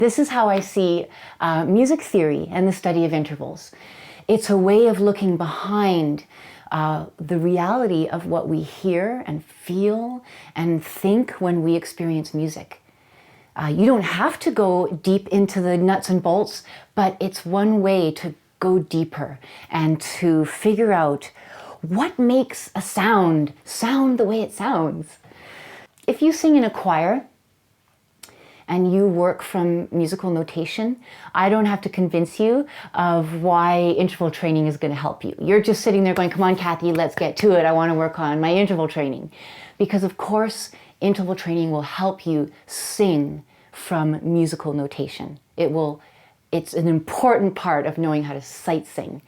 This is how I see music theory and the study of intervals. It's a way of looking behind the reality of what we hear and feel and think when we experience music. You don't have to go deep into the nuts and bolts, but it's one way to go deeper and to figure out what makes a sound the way it sounds. If you sing in a choir and you work from musical notation, I don't have to convince you of why interval training is going to help you. You're just sitting there going, come on, Kathy, let's get to it. I want to work on my interval training. Because of course, interval training will help you sing from musical notation. It's an important part of knowing how to sight sing.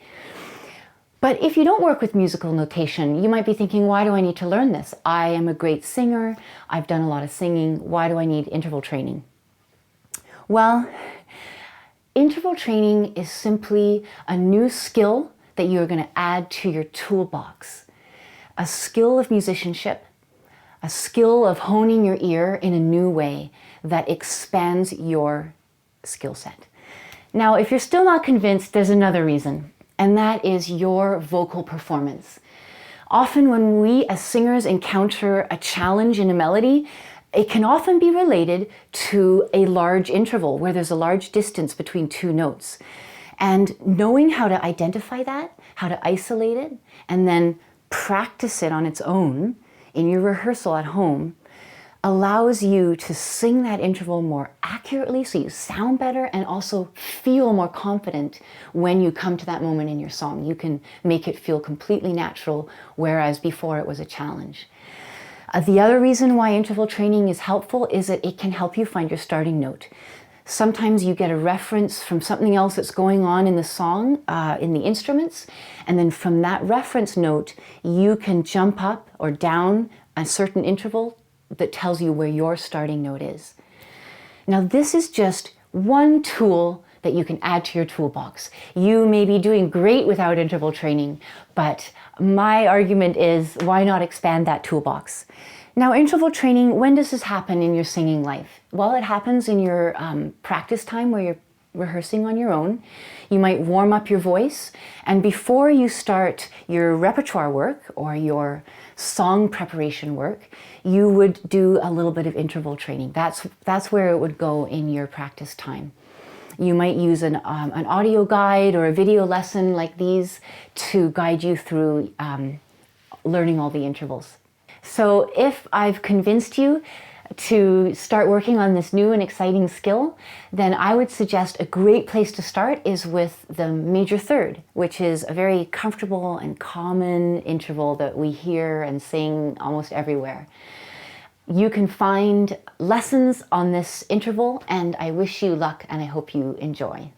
But if you don't work with musical notation, you might be thinking, why do I need to learn this? I am a great singer. I've done a lot of singing. Why do I need interval training? Well, interval training is simply a new skill that you're going to add to your toolbox. A skill of musicianship, a skill of honing your ear in a new way that expands your skill set. Now, if you're still not convinced, there's another reason, and that is your vocal performance. Often when we as singers encounter a challenge in a melody, it can often be related to a large interval where there's a large distance between two notes. And knowing how to identify that, how to isolate it, and then practice it on its own in your rehearsal at home allows you to sing that interval more accurately so you sound better and also feel more confident when you come to that moment in your song. You can make it feel completely natural, whereas before it was a challenge. The other reason why interval training is helpful is that it can help you find your starting note. Sometimes you get a reference from something else that's going on in the song, in the instruments, and then from that reference note, you can jump up or down a certain interval that tells you where your starting note is. Now, this is just one tool that you can add to your toolbox. You may be doing great without interval training, but my argument is, why not expand that toolbox? Now, interval training, when does this happen in your singing life? Well, it happens in your practice time where you're rehearsing on your own. You might warm up your voice, and before you start your repertoire work or your song preparation work, you would do a little bit of interval training. That's where it would go in your practice time. You might use an audio guide or a video lesson like these to guide you through learning all the intervals. So if I've convinced you to start working on this new and exciting skill, then I would suggest a great place to start is with the major third, which is a very comfortable and common interval that we hear and sing almost everywhere. You can find lessons on this interval, and I wish you luck and I hope you enjoy.